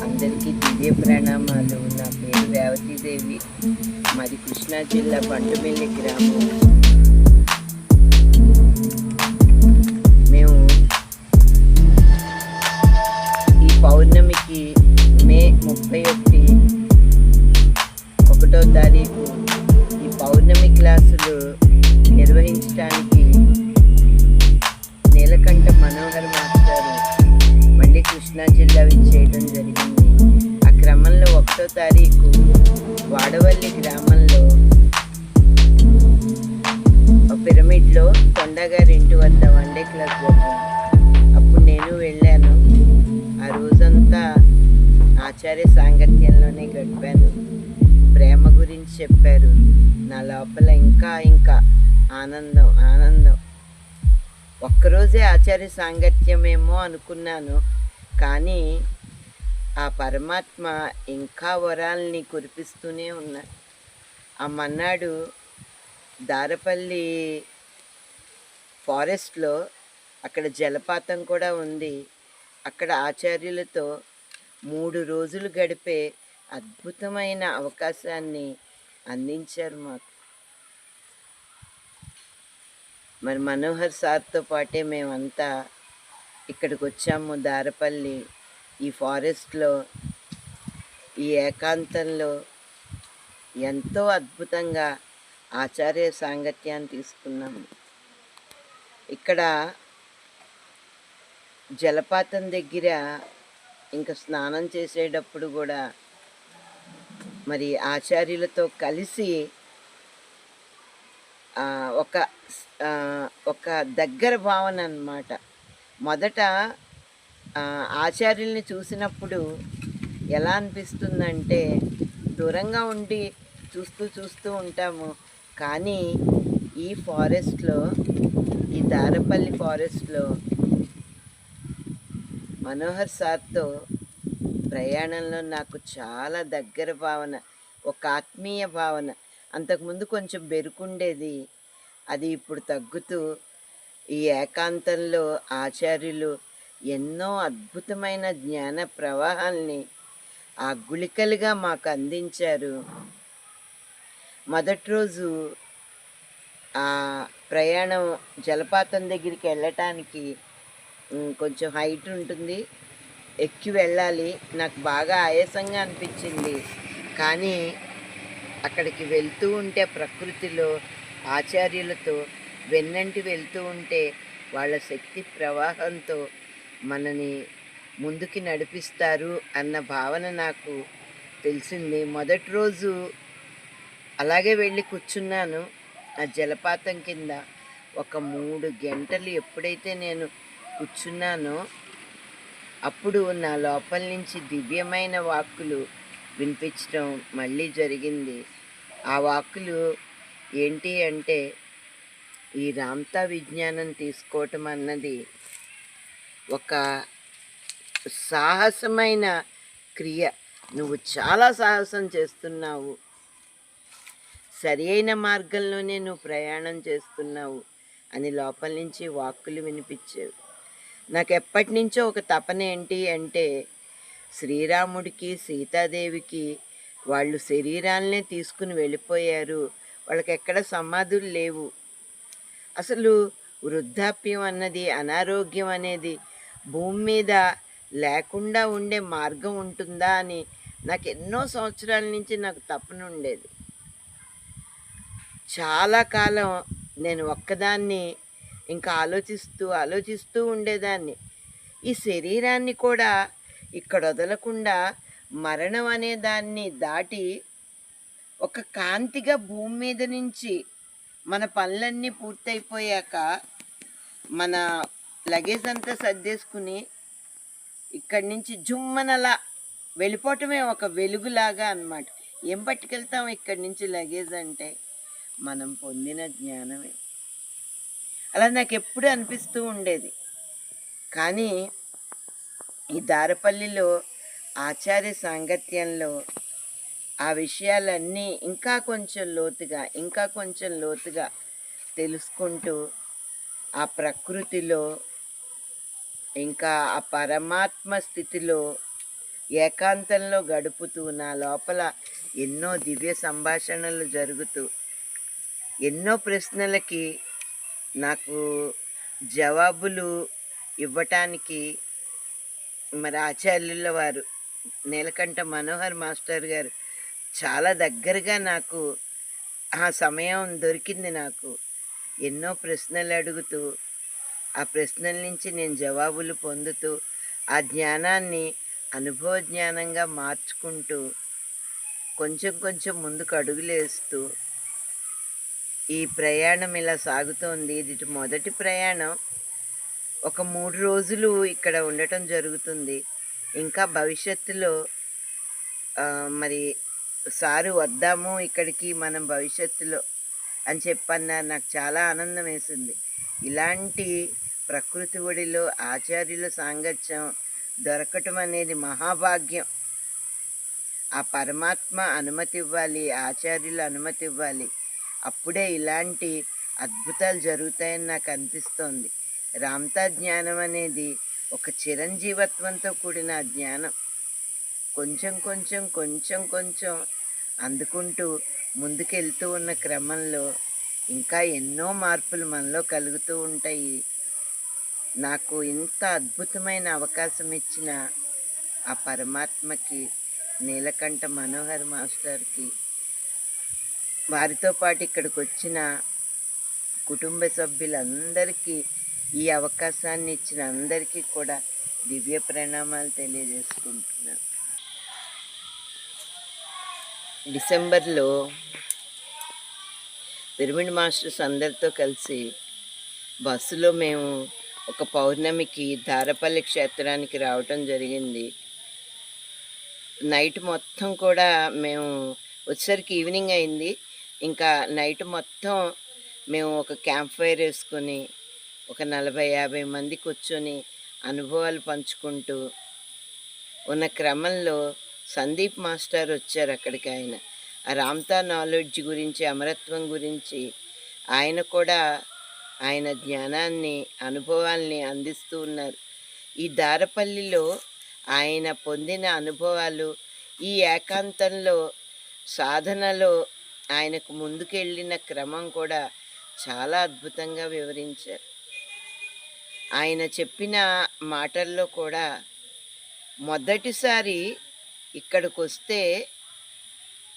అందరికీ దివ్య ప్రణామాలు. నా పేరు రేవతీదేవి. మాది కృష్ణా జిల్లా బంటుమిల్లి గ్రామం. మేము ఈ పౌర్ణమికి మే 31 1వ తారీఖు ఈ పౌర్ణమి క్లాసులు నిర్వహించడానికి నీలకంఠ మనోహర్ మాస్టారు మళ్ళీ కృష్ణా జిల్లా విచ్చేయడం జరిగింది. ఆ క్రమంలో 1వ తారీఖు వాడవల్లి గ్రామంలో పిరమిడ్లో కొండగారి ఇంటి వద్ద వన్డే క్లాస్ జరిగింది. అప్పుడు నేను వెళ్ళాను. ఆ రోజంతా ఆచార్య సాంగత్యంలోనే గడిపాను. ప్రేమ గురించి చెప్పారు. నా లోపల ఇంకా ఆనందం. ఒక్కరోజే ఆచార్య సాంగత్యమేమో అనుకున్నాను, కానీ ఆ పరమాత్మ ఇంకా వరాల్ని కురిపిస్తూనే ఉన్నాడు. ఆ మన్నాడు దారపల్లి ఫారెస్ట్లో అక్కడ జలపాతం కూడా ఉంది. అక్కడ ఆచార్యులతో 3 రోజులు గడిపే అద్భుతమైన అవకాశాన్ని అందించారు మాకు. మరి మనోహర్ సార్తో పాటే మేమంతా ఇక్కడికి వచ్చాము. దారపల్లి ఈ ఫారెస్ట్లో ఈ ఏకాంతంలో ఎంతో అద్భుతంగా ఆచార్య సాంగత్యాన్ని తీసుకున్నాము. ఇక్కడ జలపాతం దగ్గర ఇంకా స్నానం చేసేటప్పుడు కూడా మరి ఆచార్యులతో కలిసి ఒక దగ్గర భావన అన్నమాట. మొదట ఆచార్యుల్ని చూసినప్పుడు ఎలా అనిపిస్తుందంటే దూరంగా ఉండి చూస్తూ ఉంటాము. కానీ ఈ ఫారెస్ట్లో, ఈ దారపల్లి ఫారెస్ట్లో మనోహర్ సార్తో ప్రయాణంలో నాకు చాలా దగ్గర భావన, ఒక ఆత్మీయ భావన. అంతకుముందు కొంచెం బెరుకుండేది, అది ఇప్పుడు తగ్గుతూ ఈ ఏకాంతంలో ఆచార్యులు ఎన్నో అద్భుతమైన జ్ఞాన ప్రవాహాల్ని ఆ గుళికలుగా మాకు అందించారు. మొదటి రోజు ఆ ప్రయాణం జలపాతం దగ్గరికి వెళ్ళటానికి కొంచెం హైట్ ఉంటుంది, ఎక్కి వెళ్ళాలి. నాకు బాగా ఆయాసంగా అనిపించింది. కానీ అక్కడికి వెళ్తూ ఉంటే ప్రకృతిలో ఆచార్యులతో వెన్నంటి వెళ్తూ ఉంటే వాళ్ళ శక్తి ప్రవాహంతో మనని ముందుకి నడిపిస్తారు అన్న భావన నాకు తెలిసింది. మొదటి రోజు అలాగే వెళ్ళి కూర్చున్నాను ఆ జలపాతం కింద. ఒక 3 గంటలు ఎప్పుడైతే నేను కూర్చున్నానో అప్పుడు నా లోపల నుంచి దివ్యమైన వాక్కులు వినిపించడం మళ్ళీ జరిగింది. ఆ వాక్కులు ఏంటి అంటే, ఈ రామ్తా విజ్ఞానం తీసుకోవటం అన్నది ఒక సాహసమైన క్రియ. నువ్వు చాలా సాహసం చేస్తున్నావు, సరి అయిన మార్గంలోనే నువ్వు ప్రయాణం చేస్తున్నావు అని లోపల నుంచి వాక్కులు వినిపించేవి. నాకు ఎప్పటి నుంచో ఒక తపన ఏంటి అంటే, శ్రీరాముడికి సీతాదేవికి వాళ్ళు శరీరాలనే తీసుకుని వెళ్ళిపోయారు, వాళ్ళకి ఎక్కడ సమాధులు లేవు. అసలు వృద్ధాప్యం అన్నది, అనారోగ్యం అనేది భూమి మీద లేకుండా ఉండే మార్గం ఉంటుందా అని నాకు ఎన్నో సంవత్సరాల నుంచి నాకు తపన ఉండేది. చాలా కాలం నేను ఒక్కదాన్ని ఇంకా ఆలోచిస్తూ ఉండేదాన్ని. ఈ శరీరాన్ని కూడా ఇక్కడ వదలకుండా మరణం అనే దాన్ని దాటి ఒక కాంతిగా భూమి మీద నుంచి మన పనులన్నీ పూర్తయిపోయాక మన లగేజ్ అంతా సర్దేసుకుని ఇక్కడి నుంచి జుమ్మనలా వెళ్ళిపోవటమే ఒక వెలుగులాగా అన్నమాట. ఏం పట్టుకెళ్తాం ఇక్కడి నుంచి లగేజ్ అంటే? మనం పొందిన జ్ఞానమే. అలా నాకెప్పుడూ అనిపిస్తూ ఉండేది. కానీ ఈ దారపల్లిలో ఆచార్య సాంగత్యంలో ఆ విషయాలన్నీ ఇంకా కొంచెం లోతుగా తెలుసుకుంటూ ఆ ప్రకృతిలో ఇంకా ఆ పరమాత్మ స్థితిలో ఏకాంతంలో గడుపుతూ నా లోపల ఎన్నో దివ్య సంభాషణలు జరుగుతూ ఎన్నో ప్రశ్నలకి నాకు జవాబులు ఇవ్వటానికి మరి ఆచార్యుల వారు నీలకంఠ మనోహర్ మాస్టర్ గారు చాలా దగ్గరగా నాకు ఆ సమయం దొరికింది. నాకు ఎన్నో ప్రశ్నలు అడుగుతూ ఆ ప్రశ్నల నుంచి నేను జవాబులు పొందుతూ ఆ జ్ఞానాన్ని అనుభవ జ్ఞానంగా మార్చుకుంటూ కొంచెం కొంచెం ముందుకు అడుగులేస్తూ ఈ ప్రయాణం ఇలా సాగుతోంది. ఇది మొదటి ప్రయాణం. ఒక 3 రోజులు ఇక్కడ ఉండటం జరుగుతుంది. ఇంకా భవిష్యత్తులో మరి సారు వద్దాము ఇక్కడికి మనం భవిష్యత్తులో అని చెప్పన్నారు. నాకు చాలా ఆనందం వేసింది. ఇలాంటి ప్రకృతి ఒడిలో ఆచార్యుల సాంగత్యం దొరకటం అనేది మహాభాగ్యం. ఆ పరమాత్మ అనుమతి ఇవ్వాలి, ఆచార్యుల అనుమతి ఇవ్వాలి. అప్పుడే ఇలాంటి అద్భుతాలు జరుగుతాయని నాకు అనిపిస్తోంది. రామ్తా జ్ఞానం అనేది ఒక చిరంజీవత్వంతో కూడిన జ్ఞానం. కొంచెం కొంచెం కొంచెం కొంచెం అందుకుంటూ ముందుకెళ్తూ ఉన్న క్రమంలో ఇంకా ఎన్నో మార్పులు మనలో కలుగుతూ ఉంటాయి. నాకు ఇంత అద్భుతమైన అవకాశం ఇచ్చిన ఆ పరమాత్మకి, నీలకంఠ మనోహర్ మాస్టర్కి, వారితో పాటు ఇక్కడికి వచ్చిన కుటుంబ సభ్యులందరికీ, ఈ అవకాశాన్ని ఇచ్చిన అందరికీ కూడా దివ్య ప్రణామాలు తెలియజేసుకుంటున్నాను. డిసెంబర్లో పిరమిడ్ మాస్టర్స్ అందరితో కలిసి బస్సులో మేము ఒక పౌర్ణమికి దారపల్లి క్షేత్రానికి రావటం జరిగింది. నైట్ మొత్తం కూడా మేము వచ్చేసరికి ఈవినింగ్ అయింది. ఇంకా నైట్ మొత్తం మేము ఒక క్యాంప్ ఫైర్ వేసుకొని ఒక 40-50 మంది కూర్చొని అనుభవాలు పంచుకుంటూ ఉన్న క్రమంలో సందీప్ మాస్టర్ వచ్చారు అక్కడికి. ఆయన ఆ రామ్తా నాలెడ్జ్ గురించి, అమరత్వం గురించి ఆయన కూడా ఆయన జ్ఞానాన్ని, అనుభవాల్ని అందిస్తూ ఉన్నారు. ఈ దారపల్లిలో ఆయన పొందిన అనుభవాలు, ఈ ఏకాంతంలో సాధనలో ఆయనకు ముందుకెళ్ళిన క్రమం కూడా చాలా అద్భుతంగా వివరించారు. ఆయన చెప్పిన మాటల్లో కూడా మొదటిసారి ఇక్కడికి వస్తే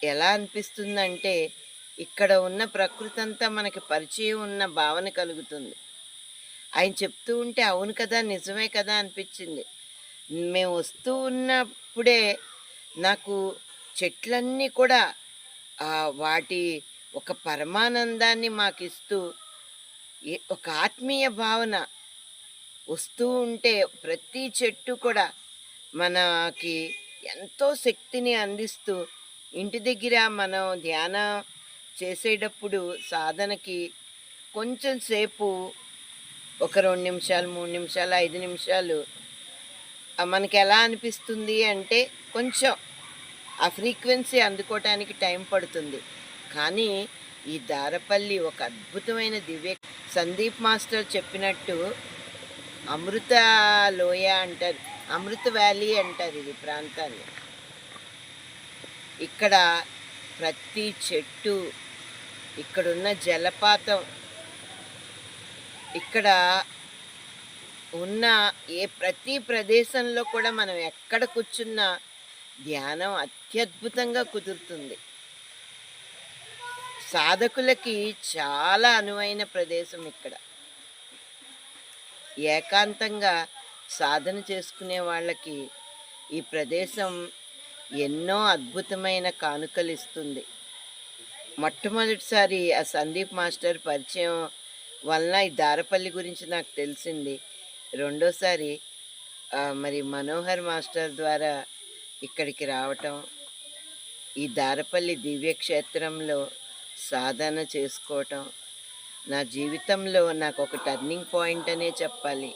ఎలా అనిపిస్తుందంటే ఇక్కడ ఉన్న ప్రకృతి అంతా మనకి పరిచయం ఉన్న భావన కలుగుతుంది. ఆయన చెప్తూ ఉంటే అవును కదా, నిజమే కదా అనిపించింది. మేము వస్తూ ఉన్నప్పుడే నాకు చెట్లన్నీ కూడా వాటి ఒక పరమానందాన్ని మాకిస్తూ ఒక ఆత్మీయ భావన వస్తూ ఉంటే ప్రతి చెట్టు కూడా మనకి ఎంతో శక్తిని అందిస్తూ, ఇంటి దగ్గర మనం ధ్యానం చేసేటప్పుడు సాధనకి కొంచెం సేపు ఒక 2 నిమిషాలు, 3 నిమిషాలు, 5 నిమిషాలు మనకి ఎలా అనిపిస్తుంది అంటే కొంచెం ఆ ఫ్రీక్వెన్సీ అందుకోవటానికి టైం పడుతుంది. కానీ ఈ దారపల్లి ఒక అద్భుతమైన దివ్య. సందీప్ మాస్టర్ చెప్పినట్టు అమృత లోయ అంటారు, అమృత వ్యాలీ అంటారు ఇది ప్రాంతాన్ని. ఇక్కడ ప్రతి చెట్టు, ఇక్కడున్న జలపాతం, ఇక్కడ ఉన్న ప్రతి ప్రదేశంలో కూడా మనం ఎక్కడ కూర్చున్నా ధ్యానం అత్యద్భుతంగా కుదురుతుంది. సాధకులకి చాలా అనువైన ప్రదేశం ఇక్కడ. ఏకాంతంగా సాధన చేసుకునే వాళ్ళకి ఈ ప్రదేశం ఎన్నో అద్భుతమైన కానుకలు ఇస్తుంది. మొట్టమొదటిసారి ఆ సందీప్ మాస్టర్ పరిచయం వలన ఈ దారపల్లి గురించి నాకు తెలిసింది. రెండోసారి మరి మనోహర్ మాస్టర్ ద్వారా ఇక్కడికి రావటం, ఈ దారపల్లి దివ్యక్షేత్రంలో సాధన చేసుకోవటం నా జీవితంలో నాకొక టర్నింగ్ పాయింట్ అనే చెప్పాలి.